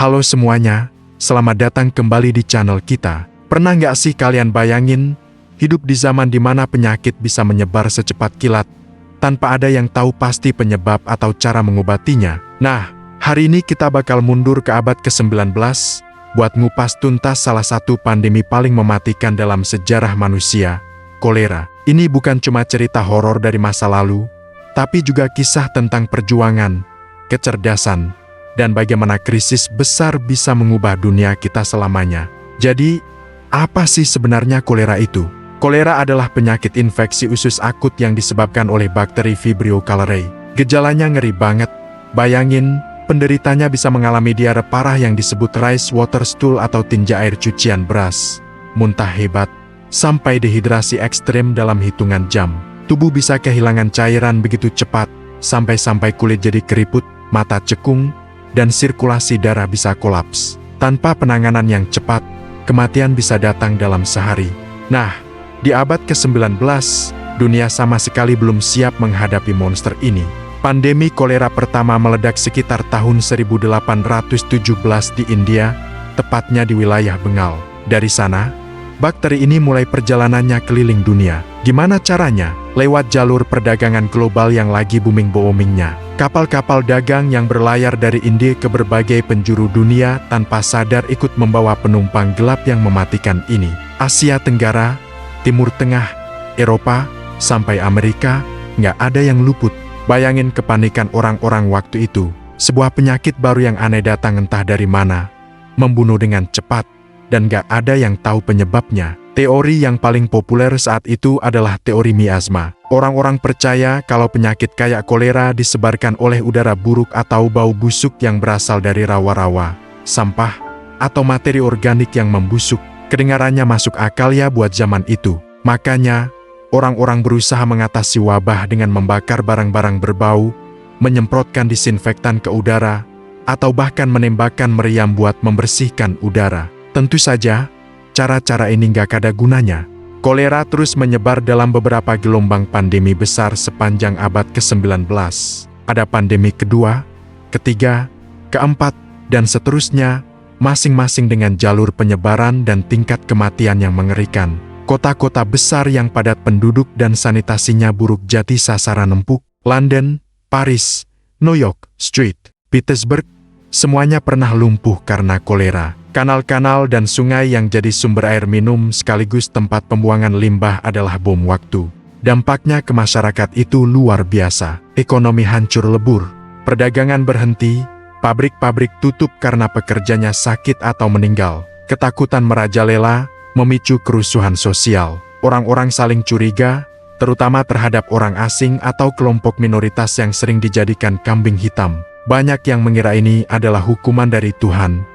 Halo semuanya, selamat datang kembali di channel kita. Pernah nggak sih kalian bayangin, hidup di zaman dimana penyakit bisa menyebar secepat kilat, tanpa ada yang tahu pasti penyebab atau cara mengobatinya? Nah, hari ini kita bakal mundur ke abad ke-19, buat ngupas tuntas salah satu pandemi paling mematikan dalam sejarah manusia, kolera. Ini bukan cuma cerita horor dari masa lalu, tapi juga kisah tentang perjuangan, kecerdasan, dan bagaimana krisis besar bisa mengubah dunia kita selamanya. Jadi, apa sih sebenarnya kolera itu? Kolera adalah penyakit infeksi usus akut yang disebabkan oleh bakteri Vibrio cholerae. Gejalanya ngeri banget. Bayangin, penderitanya bisa mengalami diare parah yang disebut rice water stool atau tinja air cucian beras, muntah hebat, sampai dehidrasi ekstrem dalam hitungan jam. Tubuh bisa kehilangan cairan begitu cepat, sampai kulit jadi keriput, mata cekung, dan sirkulasi darah bisa kolaps. Tanpa penanganan yang cepat, kematian bisa datang dalam sehari. Nah, di abad ke-19, dunia sama sekali belum siap menghadapi monster ini. Pandemi kolera pertama meledak sekitar tahun 1817 di India, tepatnya di wilayah Bengal. Dari sana, bakteri ini mulai perjalanannya keliling dunia. Gimana caranya? Lewat jalur perdagangan global yang lagi booming-boomingnya. Kapal-kapal dagang yang berlayar dari India ke berbagai penjuru dunia tanpa sadar ikut membawa penumpang gelap yang mematikan ini. Asia Tenggara, Timur Tengah, Eropa, sampai Amerika, nggak ada yang luput. Bayangin kepanikan orang-orang waktu itu. Sebuah penyakit baru yang aneh datang entah dari mana, membunuh dengan cepat, dan nggak ada yang tahu penyebabnya. Teori yang paling populer saat itu adalah teori miasma. Orang-orang percaya kalau penyakit kayak kolera disebarkan oleh udara buruk atau bau busuk yang berasal dari rawa-rawa, sampah, atau materi organik yang membusuk. Kedengarannya masuk akal ya buat zaman itu. Makanya, orang-orang berusaha mengatasi wabah dengan membakar barang-barang berbau, menyemprotkan disinfektan ke udara, atau bahkan menembakkan meriam buat membersihkan udara. Tentu saja, cara-cara ini nggak ada gunanya. Kolera terus menyebar dalam beberapa gelombang pandemi besar sepanjang abad ke-19. Ada pandemi kedua, ketiga, keempat, dan seterusnya, masing-masing dengan jalur penyebaran dan tingkat kematian yang mengerikan. Kota-kota besar yang padat penduduk dan sanitasinya buruk jadi sasaran empuk. London, Paris, New York, Street, Petersburg, semuanya pernah lumpuh karena kolera. Kanal-kanal dan sungai yang jadi sumber air minum sekaligus tempat pembuangan limbah adalah bom waktu. Dampaknya ke masyarakat itu luar biasa. Ekonomi hancur lebur, perdagangan berhenti, pabrik-pabrik tutup karena pekerjanya sakit atau meninggal. Ketakutan merajalela, memicu kerusuhan sosial. Orang-orang saling curiga, terutama terhadap orang asing atau kelompok minoritas yang sering dijadikan kambing hitam. Banyak yang mengira ini adalah hukuman dari Tuhan.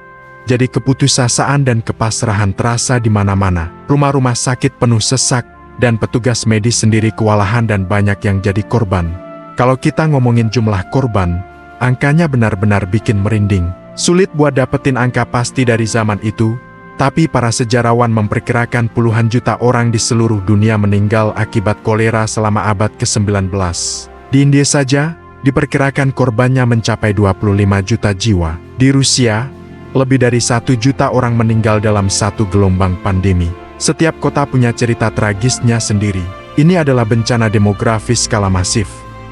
Jadi keputusasaan dan kepasrahan terasa di mana-mana. Rumah-rumah sakit penuh sesak, dan petugas medis sendiri kewalahan dan banyak yang jadi korban. Kalau kita ngomongin jumlah korban, angkanya benar-benar bikin merinding. Sulit buat dapetin angka pasti dari zaman itu, tapi para sejarawan memperkirakan puluhan juta orang di seluruh dunia meninggal akibat kolera selama abad ke-19. Di India saja, diperkirakan korbannya mencapai 25 juta jiwa. Di Rusia, lebih dari 1 juta orang meninggal dalam satu gelombang pandemi. Setiap kota punya cerita tragisnya sendiri. Ini adalah bencana demografis skala masif.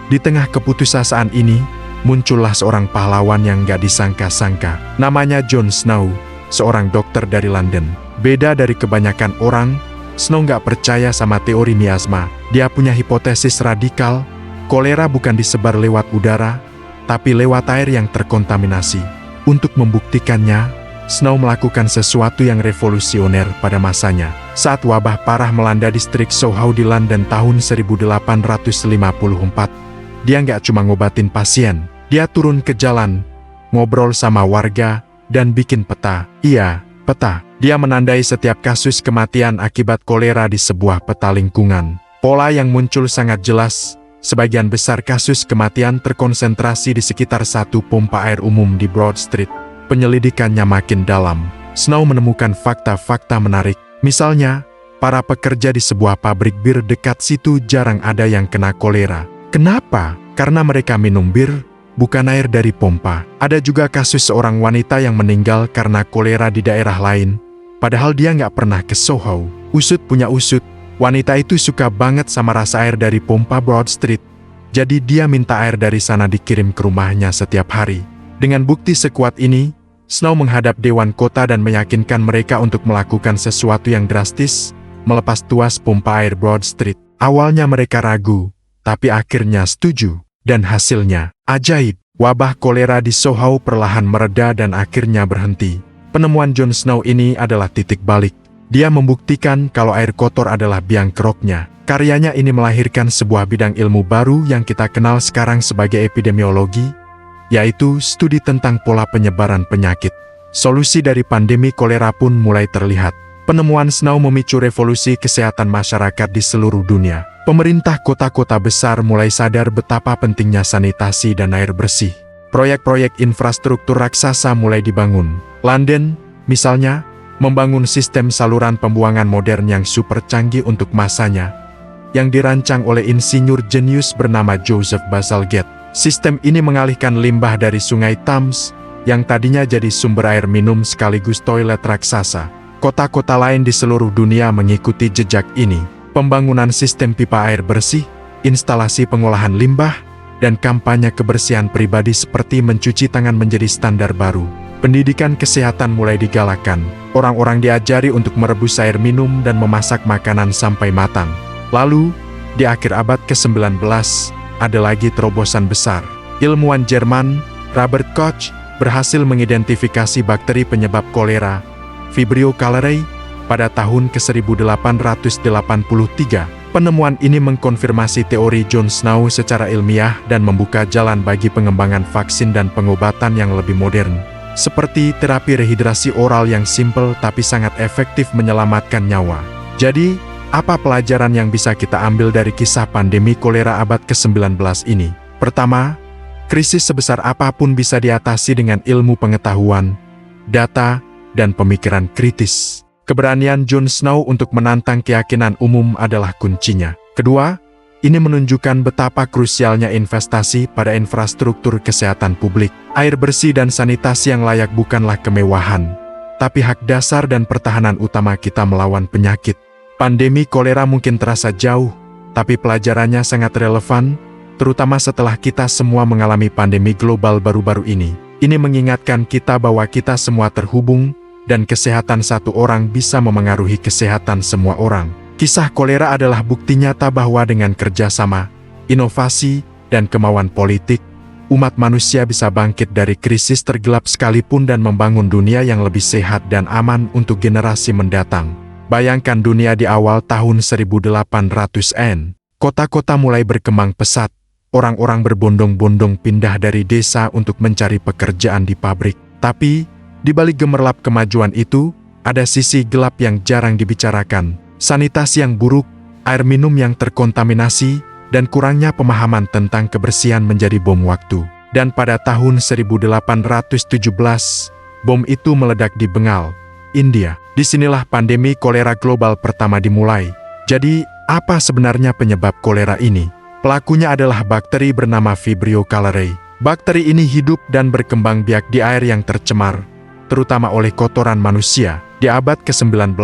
Di tengah keputusasaan ini, muncullah seorang pahlawan yang gak disangka-sangka. Namanya John Snow, seorang dokter dari London. Beda dari kebanyakan orang, Snow gak percaya sama teori miasma. Dia punya hipotesis radikal, kolera bukan disebar lewat udara, tapi lewat air yang terkontaminasi. Untuk membuktikannya, Snow melakukan sesuatu yang revolusioner pada masanya. Saat wabah parah melanda distrik Soho di London tahun 1854, dia nggak cuma ngobatin pasien, dia turun ke jalan, ngobrol sama warga, dan bikin peta. Iya, peta. Dia menandai setiap kasus kematian akibat kolera di sebuah peta lingkungan. Pola yang muncul sangat jelas. Sebagian besar kasus kematian terkonsentrasi di sekitar satu pompa air umum di Broad Street. Penyelidikannya makin dalam. Snow menemukan fakta-fakta menarik. Misalnya, para pekerja di sebuah pabrik bir dekat situ jarang ada yang kena kolera. Kenapa? Karena mereka minum bir, bukan air dari pompa. Ada juga kasus seorang wanita yang meninggal karena kolera di daerah lain, padahal dia nggak pernah ke Soho. Usut punya usut, wanita itu suka banget sama rasa air dari pompa Broad Street. Jadi dia minta air dari sana dikirim ke rumahnya setiap hari. Dengan bukti sekuat ini, Snow menghadap Dewan Kota dan meyakinkan mereka untuk melakukan sesuatu yang drastis, melepas tuas pompa air Broad Street. Awalnya mereka ragu, tapi akhirnya setuju. Dan hasilnya, ajaib. Wabah kolera di Soho perlahan mereda dan akhirnya berhenti. Penemuan Jon Snow ini adalah titik balik. Dia membuktikan kalau air kotor adalah biang keroknya. Karyanya ini melahirkan sebuah bidang ilmu baru yang kita kenal sekarang sebagai epidemiologi, yaitu studi tentang pola penyebaran penyakit. Solusi dari pandemi kolera pun mulai terlihat. Penemuan Snow memicu revolusi kesehatan masyarakat di seluruh dunia. Pemerintah kota-kota besar mulai sadar betapa pentingnya sanitasi dan air bersih. Proyek-proyek infrastruktur raksasa mulai dibangun. London, misalnya, membangun sistem saluran pembuangan modern yang super canggih untuk masanya, yang dirancang oleh insinyur jenius bernama Joseph Bazalgette. Sistem ini mengalihkan limbah dari sungai Thames, yang tadinya jadi sumber air minum sekaligus toilet raksasa. Kota-kota lain di seluruh dunia mengikuti jejak ini. Pembangunan sistem pipa air bersih, instalasi pengolahan limbah, dan kampanye kebersihan pribadi seperti mencuci tangan menjadi standar baru. Pendidikan kesehatan mulai digalakan. Orang-orang diajari untuk merebus air minum dan memasak makanan sampai matang. Lalu, di akhir abad ke-19, ada lagi terobosan besar. Ilmuwan Jerman, Robert Koch, berhasil mengidentifikasi bakteri penyebab kolera, Vibrio cholerae, pada tahun ke-1883. Penemuan ini mengkonfirmasi teori Jon Snow secara ilmiah dan membuka jalan bagi pengembangan vaksin dan pengobatan yang lebih modern, seperti terapi rehidrasi oral yang simpel tapi sangat efektif menyelamatkan nyawa. Jadi, apa pelajaran yang bisa kita ambil dari kisah pandemi kolera abad ke-19 ini? Pertama, krisis sebesar apapun bisa diatasi dengan ilmu pengetahuan, data, dan pemikiran kritis. Keberanian Jon Snow untuk menantang keyakinan umum adalah kuncinya. Kedua, ini menunjukkan betapa krusialnya investasi pada infrastruktur kesehatan publik. Air bersih dan sanitasi yang layak bukanlah kemewahan, tapi hak dasar dan pertahanan utama kita melawan penyakit. Pandemi kolera mungkin terasa jauh, tapi pelajarannya sangat relevan, terutama setelah kita semua mengalami pandemi global baru-baru ini. Ini mengingatkan kita bahwa kita semua terhubung, dan kesehatan satu orang bisa memengaruhi kesehatan semua orang. Kisah kolera adalah bukti nyata bahwa dengan kerjasama, inovasi, dan kemauan politik, umat manusia bisa bangkit dari krisis tergelap sekalipun dan membangun dunia yang lebih sehat dan aman untuk generasi mendatang. Bayangkan dunia di awal tahun 1800-an. Kota-kota mulai berkembang pesat. Orang-orang berbondong-bondong pindah dari desa untuk mencari pekerjaan di pabrik. Tapi, di balik gemerlap kemajuan itu, ada sisi gelap yang jarang dibicarakan. Sanitasi yang buruk, air minum yang terkontaminasi, dan kurangnya pemahaman tentang kebersihan menjadi bom waktu. Dan pada tahun 1817, bom itu meledak di Bengal, India. Disinilah pandemi kolera global pertama dimulai. Jadi, apa sebenarnya penyebab kolera ini? Pelakunya adalah bakteri bernama Vibrio cholerae. Bakteri ini hidup dan berkembang biak di air yang tercemar, terutama oleh kotoran manusia. Di abad ke-19,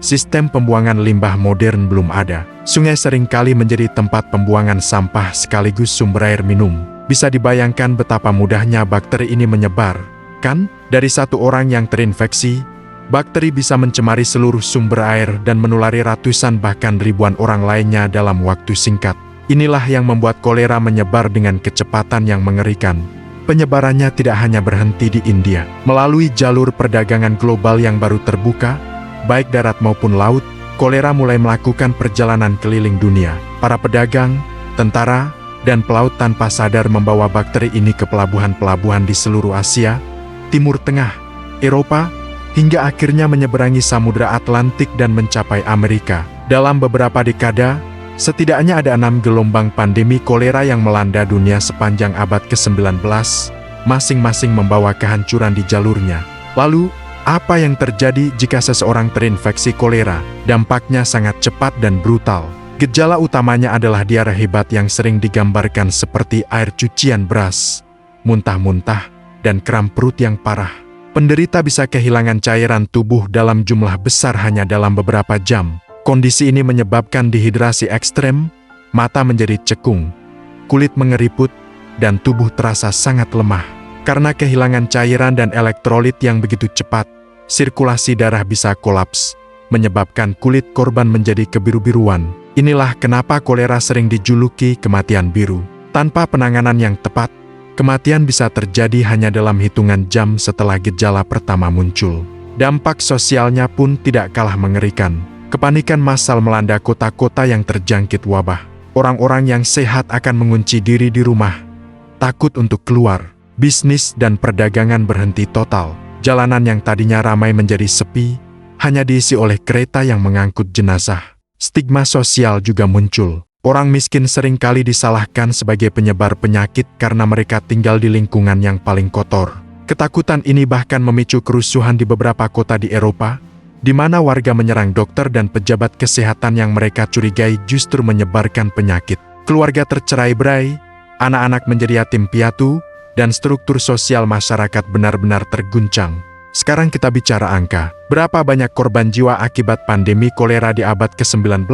sistem pembuangan limbah modern belum ada. Sungai seringkali menjadi tempat pembuangan sampah sekaligus sumber air minum. Bisa dibayangkan betapa mudahnya bakteri ini menyebar, kan? Dari satu orang yang terinfeksi, bakteri bisa mencemari seluruh sumber air dan menulari ratusan bahkan ribuan orang lainnya dalam waktu singkat. Inilah yang membuat kolera menyebar dengan kecepatan yang mengerikan. Penyebarannya tidak hanya berhenti di India. Melalui jalur perdagangan global yang baru terbuka, baik darat maupun laut, kolera mulai melakukan perjalanan keliling dunia. Para pedagang, tentara, dan pelaut tanpa sadar membawa bakteri ini ke pelabuhan-pelabuhan di seluruh Asia, Timur Tengah, Eropa, hingga akhirnya menyeberangi Samudra Atlantik dan mencapai Amerika. Dalam beberapa dekade, setidaknya ada 6 gelombang pandemi kolera yang melanda dunia sepanjang abad ke-19, masing-masing membawa kehancuran di jalurnya. Lalu, apa yang terjadi jika seseorang terinfeksi kolera? Dampaknya sangat cepat dan brutal. Gejala utamanya adalah diare hebat yang sering digambarkan seperti air cucian beras. muntah-muntah, dan kram perut yang parah. Penderita bisa kehilangan cairan tubuh dalam jumlah besar hanya dalam beberapa jam. Kondisi ini menyebabkan dehidrasi ekstrem, mata menjadi cekung, kulit mengeriput, dan tubuh terasa sangat lemah. Karena kehilangan cairan dan elektrolit yang begitu cepat, sirkulasi darah bisa kolaps, menyebabkan kulit korban menjadi kebiru-biruan. Inilah kenapa kolera sering dijuluki kematian biru. Tanpa penanganan yang tepat, kematian bisa terjadi hanya dalam hitungan jam setelah gejala pertama muncul. Dampak sosialnya pun tidak kalah mengerikan. Kepanikan massal melanda kota-kota yang terjangkit wabah. Orang-orang yang sehat akan mengunci diri di rumah, takut untuk keluar. Bisnis dan perdagangan berhenti total. Jalanan yang tadinya ramai menjadi sepi, hanya diisi oleh kereta yang mengangkut jenazah. Stigma sosial juga muncul. Orang miskin seringkali disalahkan sebagai penyebar penyakit karena mereka tinggal di lingkungan yang paling kotor. Ketakutan ini bahkan memicu kerusuhan di beberapa kota di Eropa, di mana warga menyerang dokter dan pejabat kesehatan yang mereka curigai justru menyebarkan penyakit. Keluarga tercerai-berai, anak-anak menjadi yatim piatu, dan struktur sosial masyarakat benar-benar terguncang. Sekarang kita bicara angka. Berapa banyak korban jiwa akibat pandemi kolera di abad ke-19?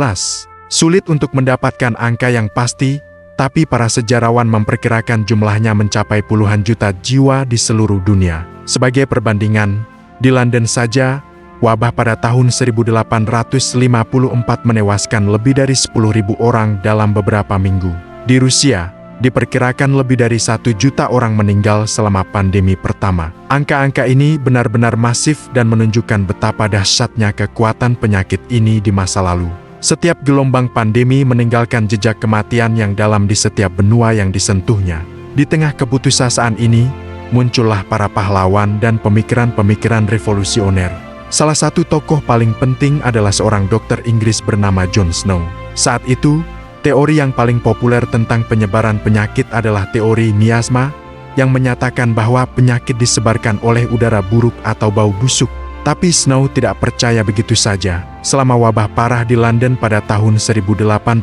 Sulit untuk mendapatkan angka yang pasti, tapi para sejarawan memperkirakan jumlahnya mencapai puluhan juta jiwa di seluruh dunia. Sebagai perbandingan, di London saja, wabah pada tahun 1854 menewaskan lebih dari 10.000 orang dalam beberapa minggu. Di Rusia, diperkirakan lebih dari 1 juta orang meninggal selama pandemi pertama. Angka-angka ini benar-benar masif dan menunjukkan betapa dahsyatnya kekuatan penyakit ini di masa lalu. Setiap gelombang pandemi meninggalkan jejak kematian yang dalam di setiap benua yang disentuhnya. Di tengah keputusasaan ini, muncullah para pahlawan dan pemikiran-pemikiran revolusioner. Salah satu tokoh paling penting adalah seorang dokter Inggris bernama John Snow. Saat itu, teori yang paling populer tentang penyebaran penyakit adalah teori miasma, yang menyatakan bahwa penyakit disebarkan oleh udara buruk atau bau busuk. Tapi Snow tidak percaya begitu saja. Selama wabah parah di London pada tahun 1854,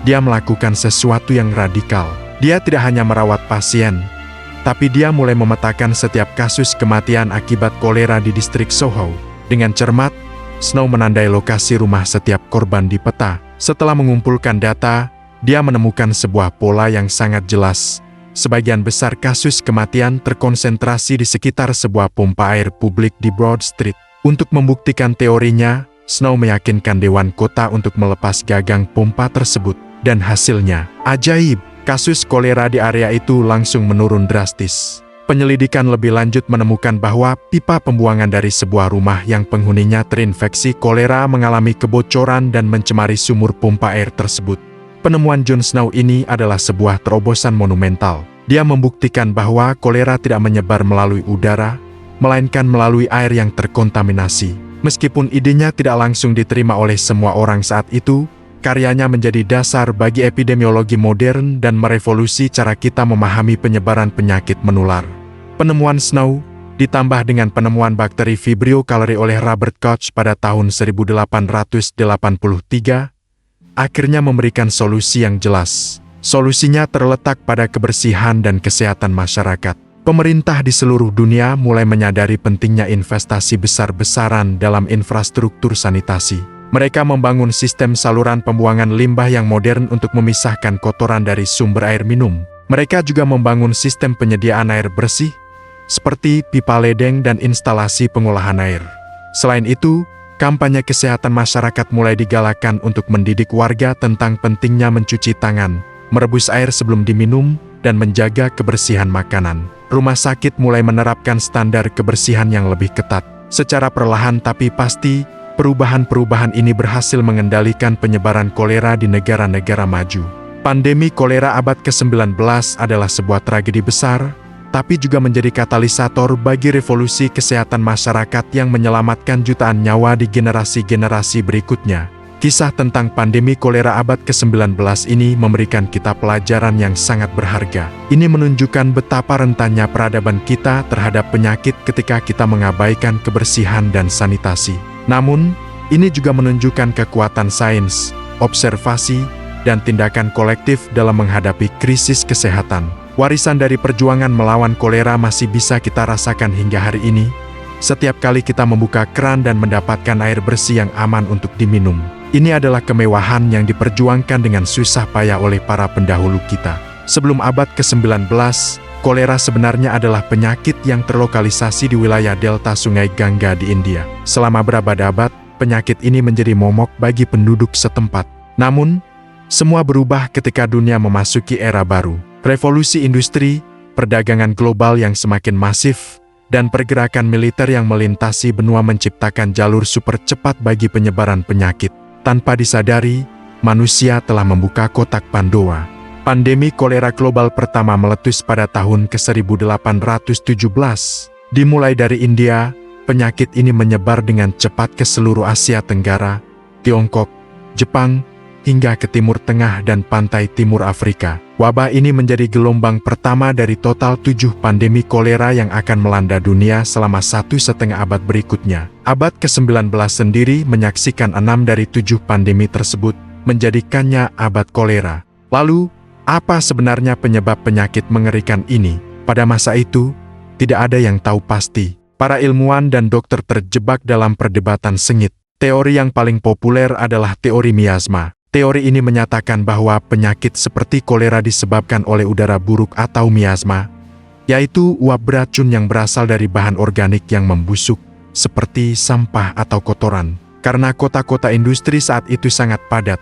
dia melakukan sesuatu yang radikal. Dia tidak hanya merawat pasien, tapi dia mulai memetakan setiap kasus kematian akibat kolera di distrik Soho. Dengan cermat, Snow menandai lokasi rumah setiap korban di peta. Setelah mengumpulkan data, dia menemukan sebuah pola yang sangat jelas. Sebagian besar kasus kematian terkonsentrasi di sekitar sebuah pompa air publik di Broad Street. Untuk membuktikan teorinya, Snow meyakinkan Dewan Kota untuk melepas gagang pompa tersebut. Dan hasilnya, ajaib, kasus kolera di area itu langsung menurun drastis. Penyelidikan lebih lanjut menemukan bahwa pipa pembuangan dari sebuah rumah yang penghuninya terinfeksi kolera mengalami kebocoran dan mencemari sumur pompa air tersebut. Penemuan John Snow ini adalah sebuah terobosan monumental. Dia membuktikan bahwa kolera tidak menyebar melalui udara, melainkan melalui air yang terkontaminasi. Meskipun idenya tidak langsung diterima oleh semua orang saat itu, karyanya menjadi dasar bagi epidemiologi modern dan merevolusi cara kita memahami penyebaran penyakit menular. Penemuan Snow, ditambah dengan penemuan bakteri Vibrio cholerae oleh Robert Koch pada tahun 1883, akhirnya memberikan solusi yang jelas. Solusinya terletak pada kebersihan dan kesehatan masyarakat. Pemerintah di seluruh dunia mulai menyadari pentingnya investasi besar-besaran dalam infrastruktur sanitasi. Mereka membangun sistem saluran pembuangan limbah yang modern untuk memisahkan kotoran dari sumber air minum. Mereka juga membangun sistem penyediaan air bersih, seperti pipa ledeng dan instalasi pengolahan air. Selain itu, kampanye kesehatan masyarakat mulai digalakan untuk mendidik warga tentang pentingnya mencuci tangan, merebus air sebelum diminum, dan menjaga kebersihan makanan. Rumah sakit mulai menerapkan standar kebersihan yang lebih ketat. Secara perlahan tapi pasti, perubahan-perubahan ini berhasil mengendalikan penyebaran kolera di negara-negara maju. Pandemi kolera abad ke-19 adalah sebuah tragedi besar, tapi juga menjadi katalisator bagi revolusi kesehatan masyarakat yang menyelamatkan jutaan nyawa di generasi-generasi berikutnya. Kisah tentang pandemi kolera abad ke-19 ini memberikan kita pelajaran yang sangat berharga. Ini menunjukkan betapa rentannya peradaban kita terhadap penyakit ketika kita mengabaikan kebersihan dan sanitasi. Namun, ini juga menunjukkan kekuatan sains, observasi, dan tindakan kolektif dalam menghadapi krisis kesehatan. Warisan dari perjuangan melawan kolera masih bisa kita rasakan hingga hari ini, setiap kali kita membuka keran dan mendapatkan air bersih yang aman untuk diminum. Ini adalah kemewahan yang diperjuangkan dengan susah payah oleh para pendahulu kita. Sebelum abad ke-19, kolera sebenarnya adalah penyakit yang terlokalisasi di wilayah delta Sungai Gangga di India. Selama berabad-abad, penyakit ini menjadi momok bagi penduduk setempat. Namun, semua berubah ketika dunia memasuki era baru. Revolusi industri, perdagangan global yang semakin masif, dan pergerakan militer yang melintasi benua menciptakan jalur super cepat bagi penyebaran penyakit. Tanpa disadari, manusia telah membuka kotak Pandora. Pandemi kolera global pertama meletus pada tahun ke-1817. Dimulai dari India, penyakit ini menyebar dengan cepat ke seluruh Asia Tenggara, Tiongkok, Jepang, hingga ke Timur Tengah dan pantai timur Afrika. Wabah ini menjadi gelombang pertama dari total 7 pandemi kolera yang akan melanda dunia selama 1,5 abad berikutnya. Abad ke-19 sendiri menyaksikan 6 dari 7 pandemi tersebut, menjadikannya abad kolera. Lalu, apa sebenarnya penyebab penyakit mengerikan ini? Pada masa itu, tidak ada yang tahu pasti. Para ilmuwan dan dokter terjebak dalam perdebatan sengit. Teori yang paling populer adalah teori miasma. Teori ini menyatakan bahwa penyakit seperti kolera disebabkan oleh udara buruk atau miasma, yaitu uap beracun yang berasal dari bahan organik yang membusuk, seperti sampah atau kotoran. Karena kota-kota industri saat itu sangat padat,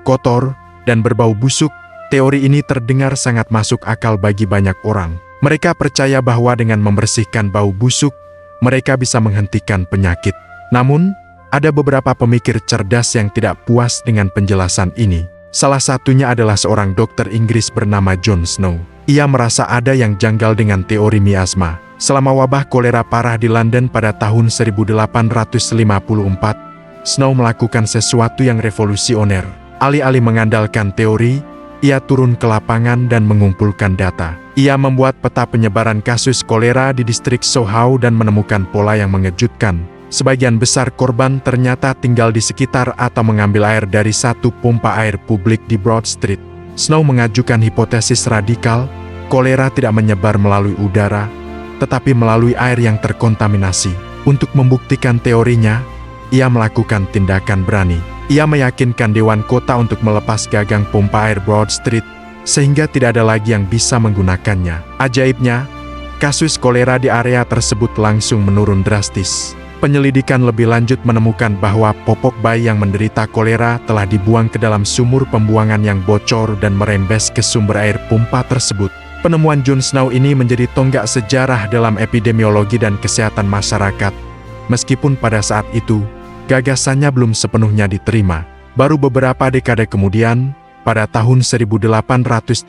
kotor, dan berbau busuk, teori ini terdengar sangat masuk akal bagi banyak orang. Mereka percaya bahwa dengan membersihkan bau busuk, mereka bisa menghentikan penyakit. Namun, ada beberapa pemikir cerdas yang tidak puas dengan penjelasan ini. Salah satunya adalah seorang dokter Inggris bernama John Snow. Ia merasa ada yang janggal dengan teori miasma. Selama wabah kolera parah di London pada tahun 1854, Snow melakukan sesuatu yang revolusioner. Alih-alih mengandalkan teori, ia turun ke lapangan dan mengumpulkan data. Ia membuat peta penyebaran kasus kolera di distrik Soho dan menemukan pola yang mengejutkan. Sebagian besar korban ternyata tinggal di sekitar atau mengambil air dari satu pompa air publik di Broad Street. Snow mengajukan hipotesis radikal, kolera tidak menyebar melalui udara, tetapi melalui air yang terkontaminasi. Untuk membuktikan teorinya, ia melakukan tindakan berani. Ia meyakinkan Dewan Kota untuk melepas gagang pompa air Broad Street, sehingga tidak ada lagi yang bisa menggunakannya. Ajaibnya, kasus kolera di area tersebut langsung menurun drastis. Penyelidikan lebih lanjut menemukan bahwa popok bayi yang menderita kolera telah dibuang ke dalam sumur pembuangan yang bocor dan merembes ke sumber air pompa tersebut. Penemuan John Snow ini menjadi tonggak sejarah dalam epidemiologi dan kesehatan masyarakat. Meskipun pada saat itu, gagasannya belum sepenuhnya diterima. Baru beberapa dekade kemudian, pada tahun 1883,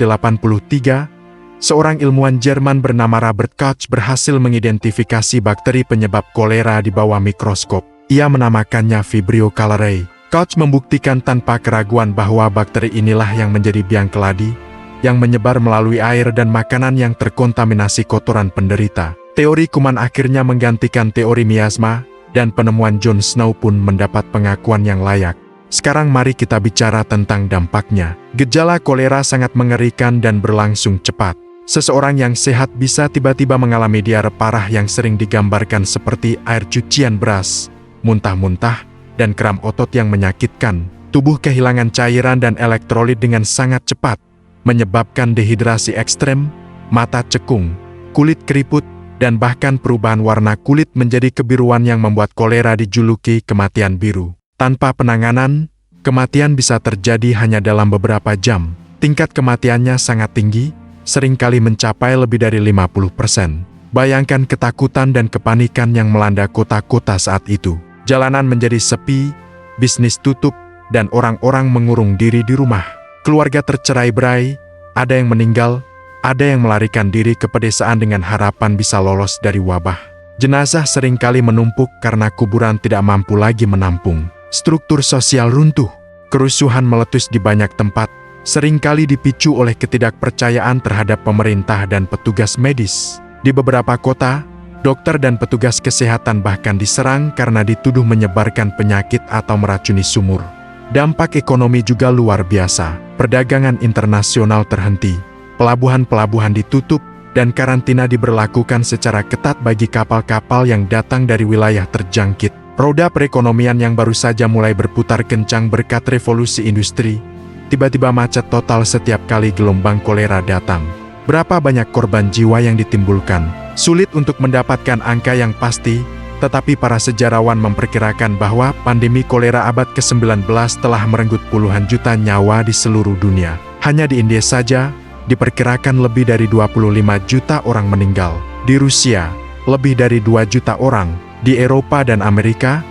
seorang ilmuwan Jerman bernama Robert Koch berhasil mengidentifikasi bakteri penyebab kolera di bawah mikroskop. Ia menamakannya Vibrio cholerae. Koch membuktikan tanpa keraguan bahwa bakteri inilah yang menjadi biang keladi, yang menyebar melalui air dan makanan yang terkontaminasi kotoran penderita. Teori kuman akhirnya menggantikan teori miasma, dan penemuan John Snow pun mendapat pengakuan yang layak. Sekarang mari kita bicara tentang dampaknya. Gejala kolera sangat mengerikan dan berlangsung cepat. Seseorang yang sehat bisa tiba-tiba mengalami diare parah yang sering digambarkan seperti air cucian beras, muntah-muntah, dan kram otot yang menyakitkan. Tubuh kehilangan cairan dan elektrolit dengan sangat cepat, menyebabkan dehidrasi ekstrem, mata cekung, kulit keriput, dan bahkan perubahan warna kulit menjadi kebiruan yang membuat kolera dijuluki kematian biru. Tanpa penanganan, kematian bisa terjadi hanya dalam beberapa jam. Tingkat kematiannya sangat tinggi, seringkali mencapai lebih dari 50%. Bayangkan ketakutan dan kepanikan yang melanda kota-kota saat itu. Jalanan menjadi sepi, bisnis tutup, dan orang-orang mengurung diri di rumah. Keluarga tercerai-berai, ada yang meninggal, ada yang melarikan diri ke pedesaan dengan harapan bisa lolos dari wabah. Jenazah seringkali menumpuk karena kuburan tidak mampu lagi menampung. Struktur sosial runtuh, kerusuhan meletus di banyak tempat, seringkali dipicu oleh ketidakpercayaan terhadap pemerintah dan petugas medis. Di beberapa kota, dokter dan petugas kesehatan bahkan diserang karena dituduh menyebarkan penyakit atau meracuni sumur. Dampak ekonomi juga luar biasa. Perdagangan internasional terhenti. pelabuhan-pelabuhan ditutup, dan karantina diberlakukan secara ketat bagi kapal-kapal yang datang dari wilayah terjangkit. Roda perekonomian yang baru saja mulai berputar kencang berkat revolusi industri, tiba-tiba macet total setiap kali gelombang kolera datang. Berapa banyak korban jiwa yang ditimbulkan? Sulit untuk mendapatkan angka yang pasti, tetapi para sejarawan memperkirakan bahwa pandemi kolera abad ke-19 telah merenggut puluhan juta nyawa di seluruh dunia. Hanya di India saja, diperkirakan lebih dari 25 juta orang meninggal. Di Rusia, lebih dari 2 juta orang. Di Eropa dan Amerika,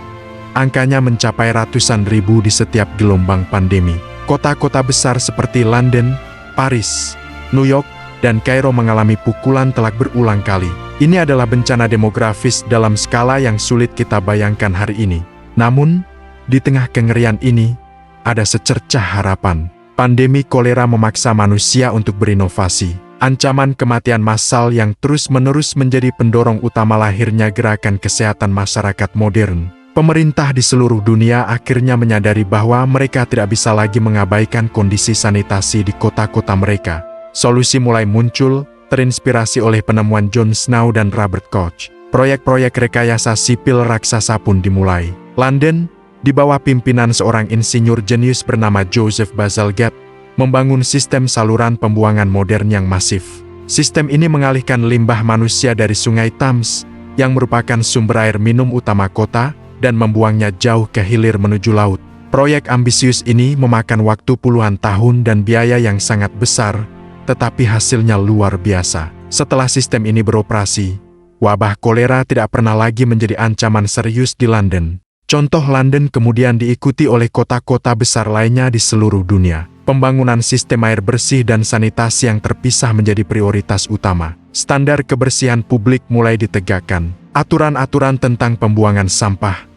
angkanya mencapai ratusan ribu di setiap gelombang pandemi. Kota-kota besar seperti London, Paris, New York, dan Kairo mengalami pukulan telak berulang kali. Ini adalah bencana demografis dalam skala yang sulit kita bayangkan hari ini. Namun, di tengah kengerian ini, ada secercah harapan. Pandemi kolera memaksa manusia untuk berinovasi. Ancaman kematian massal yang terus-menerus menjadi pendorong utama lahirnya gerakan kesehatan masyarakat modern. Pemerintah di seluruh dunia akhirnya menyadari bahwa mereka tidak bisa lagi mengabaikan kondisi sanitasi di kota-kota mereka. Solusi mulai muncul, terinspirasi oleh penemuan John Snow dan Robert Koch. Proyek-proyek rekayasa sipil raksasa pun dimulai. London, di bawah pimpinan seorang insinyur jenius bernama Joseph Bazalgette, membangun sistem saluran pembuangan modern yang masif. Sistem ini mengalihkan limbah manusia dari Sungai Thames, yang merupakan sumber air minum utama kota, dan membuangnya jauh ke hilir menuju laut. Proyek ambisius ini memakan waktu puluhan tahun dan biaya yang sangat besar, tetapi hasilnya luar biasa. Setelah sistem ini beroperasi, wabah kolera tidak pernah lagi menjadi ancaman serius di London. Contoh London kemudian diikuti oleh kota-kota besar lainnya di seluruh dunia. Pembangunan sistem air bersih dan sanitasi yang terpisah menjadi prioritas utama. Standar kebersihan publik mulai ditegakkan. Aturan-aturan tentang pembuangan sampah,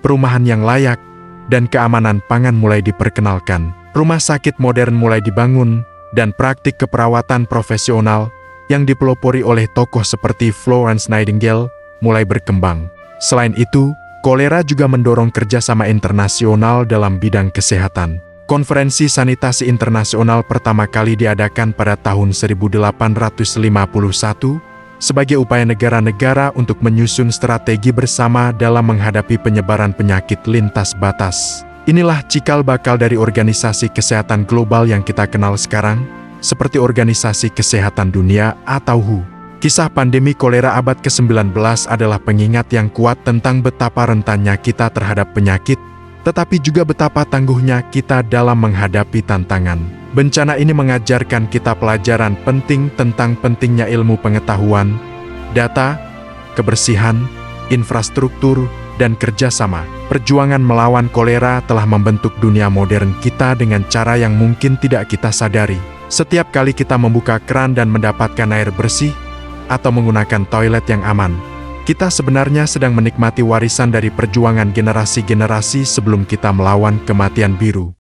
perumahan yang layak, dan keamanan pangan mulai diperkenalkan. Rumah sakit modern mulai dibangun, dan praktik keperawatan profesional yang dipelopori oleh tokoh seperti Florence Nightingale mulai berkembang. Selain itu, kolera juga mendorong kerjasama internasional dalam bidang kesehatan. Konferensi Sanitasi Internasional pertama kali diadakan pada tahun 1851 sebagai upaya negara-negara untuk menyusun strategi bersama dalam menghadapi penyebaran penyakit lintas batas. Inilah cikal bakal dari organisasi kesehatan global yang kita kenal sekarang, seperti Organisasi Kesehatan Dunia atau WHO. Kisah pandemi kolera abad ke-19 adalah pengingat yang kuat tentang betapa rentannya kita terhadap penyakit, tetapi juga betapa tangguhnya kita dalam menghadapi tantangan. Bencana ini mengajarkan kita pelajaran penting tentang pentingnya ilmu pengetahuan, data, kebersihan, infrastruktur, dan kerjasama. Perjuangan melawan kolera telah membentuk dunia modern kita dengan cara yang mungkin tidak kita sadari. Setiap kali kita membuka keran dan mendapatkan air bersih, atau menggunakan toilet yang aman, kita sebenarnya sedang menikmati warisan dari perjuangan generasi-generasi sebelum kita melawan kematian biru.